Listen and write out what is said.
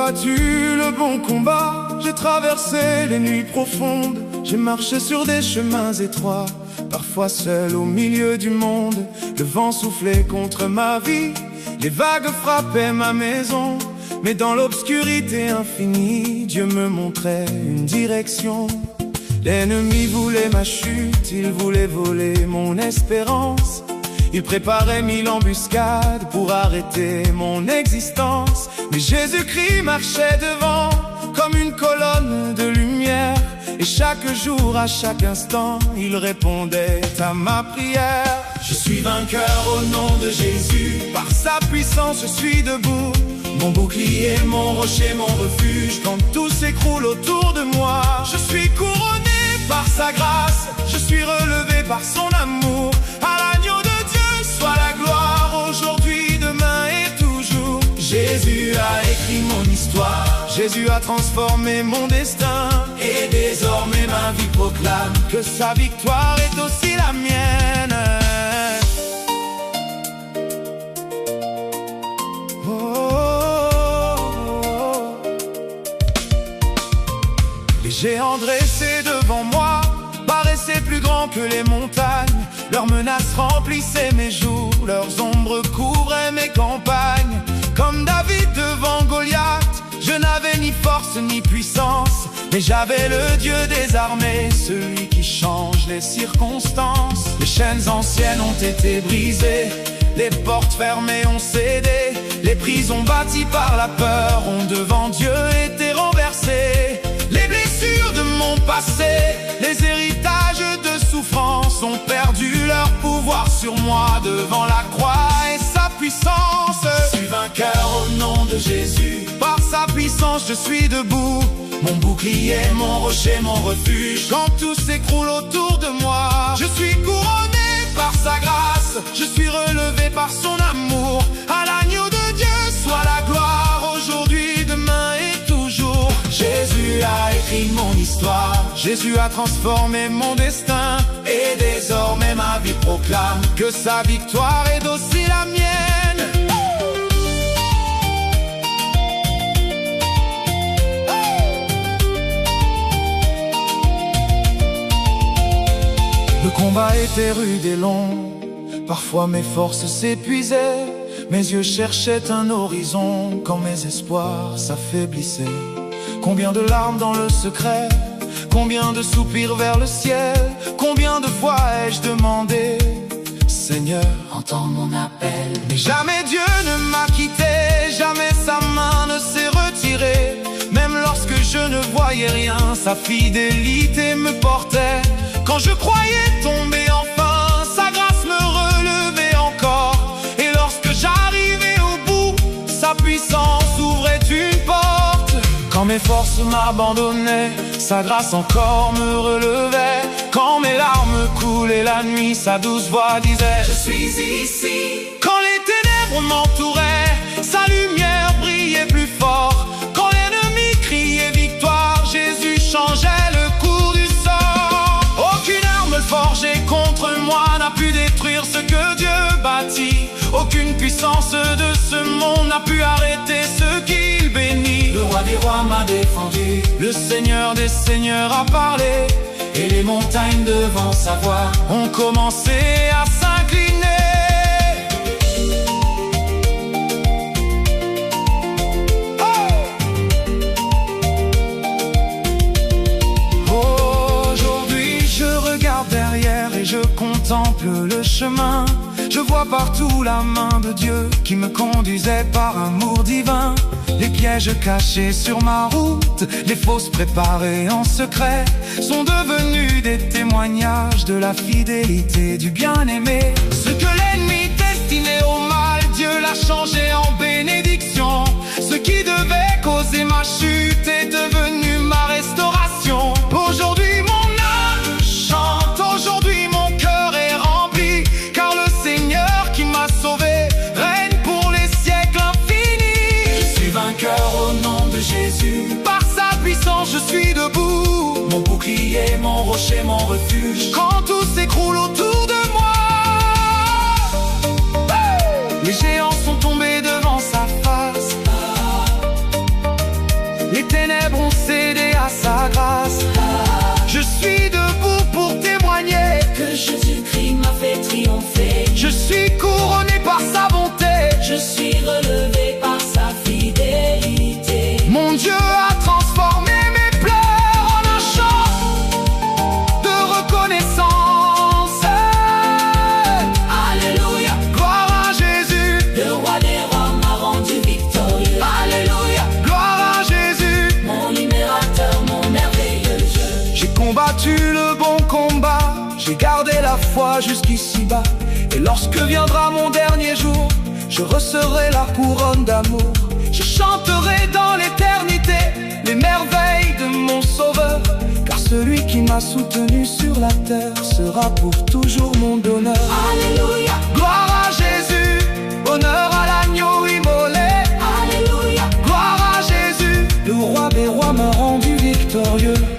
combattu le bon combat, j'ai traversé les nuits profondes, j'ai marché sur des chemins étroits, parfois seul au milieu du monde. Le vent soufflait contre ma vie, les vagues frappaient ma maison, mais dans l'obscurité infinie, Dieu me montrait une direction. L'ennemi voulait ma chute, il voulait voler mon espérance. Il préparait 1000 embuscades pour arrêter mon existence. Mais Jésus-Christ marchait devant comme une colonne de lumière, et chaque jour, à chaque instant, il répondait à ma prière. Je suis vainqueur au nom de Jésus, par sa puissance je suis debout. Mon bouclier, mon rocher, mon refuge, quand tout s'écroule autour de moi. Je suis couronné par sa grâce, je suis relevé par son amour. À l'agneau de Dieu soit la gloire, aujourd'hui, demain et toujours. Jésus a écrit mon histoire, Jésus a transformé mon destin, et désormais ma vie proclame que sa victoire est aussi la mienne. Les géants dressés devant moi paraissaient plus grands que les montagnes. Leurs menaces remplissaient mes jours, leurs ombres couvraient mes campagnes. Comme David devant Goliath, je n'avais ni force ni puissance, mais j'avais le Dieu des armées, celui qui change les circonstances. Les chaînes anciennes ont été brisées, les portes fermées ont cédé, les prisons bâties par la peur ont devant Dieu été renversées. Les blessures de mon passé, les héritages de souffrance ont perdu leur pouvoir sur moi devant la croix et sa puissance. Je suis vainqueur au nom de Jésus, par sa puissance je suis debout. Mon bouclier, mon rocher, mon refuge, quand tout s'écroule autour de moi. Je suis couronné par sa grâce, je suis relevé par son amour. À l'agneau de Dieu soit la gloire, aujourd'hui, demain et toujours. Jésus a écrit mon histoire, Jésus a transformé mon destin, et désormais ma vie proclame que sa victoire est aussi la mienne. Le combat était rude et long, parfois mes forces s'épuisaient, mes yeux cherchaient un horizon quand mes espoirs s'affaiblissaient. Combien de larmes dans le secret, combien de soupirs vers le ciel, combien de fois ai-je demandé, Seigneur, entends mon appel. Mais jamais Dieu ne m'a quitté, jamais sa main ne s'est retirée. Même lorsque je ne voyais rien, sa fidélité me portait. Quand je croyais tomber enfin, sa grâce me relevait encore. Et lorsque j'arrivais au bout, sa puissance ouvrait une porte. Quand mes forces m'abandonnaient, sa grâce encore me relevait. Quand mes larmes coulaient la nuit, sa douce voix disait: je suis ici. Quand les ténèbres m'entouraient, sa lumière brillait plus fort. Quand l'ennemi criait victoire, Jésus changeait le cours du sang. Aucune arme forgée contre moi n'a pu détruire ce que Dieu bâtit. Aucune puissance de ce monde n'a pu arrêter ce qu'il bénit. Le roi des rois m'a défendu, le Seigneur des seigneurs a parlé, et les montagnes devant sa voix ont commencé à s'incliner. Aujourd'hui je regarde derrière et je contemple le chemin. Je vois partout la main de Dieu qui me conduisait par amour divin. Les pièges cachés sur ma route, les fausses préparées en secret, sont devenus des témoignages de la fidélité du bien-aimé. Ce que l'ennemi destinait au mal, Dieu l'a changé en bénédiction. Ce qui devait causer ma chute est devenu ma restauration. Aujourd'hui mon âme chante, aujourd'hui mon cœur est rempli, car le Seigneur qui m'a sauvé règne pour les siècles infinis. Je suis vainqueur au nom de Jésus, par sa puissance je suis debout. Mon bouclier, mon rocher, mon refuge, quand tout s'écroule autour de moi. Les géants sont tombés devant sa face, j'ai gardé la foi jusqu'ici-bas. Et lorsque viendra mon dernier jour, je recevrai la couronne d'amour. Je chanterai dans l'éternité les merveilles de mon Sauveur, car celui qui m'a soutenu sur la terre sera pour toujours mon donneur. Alléluia, Gloire à Jésus, honneur à l'agneau immolé. Alléluia, Gloire à Jésus, le roi des rois m'a rendu victorieux.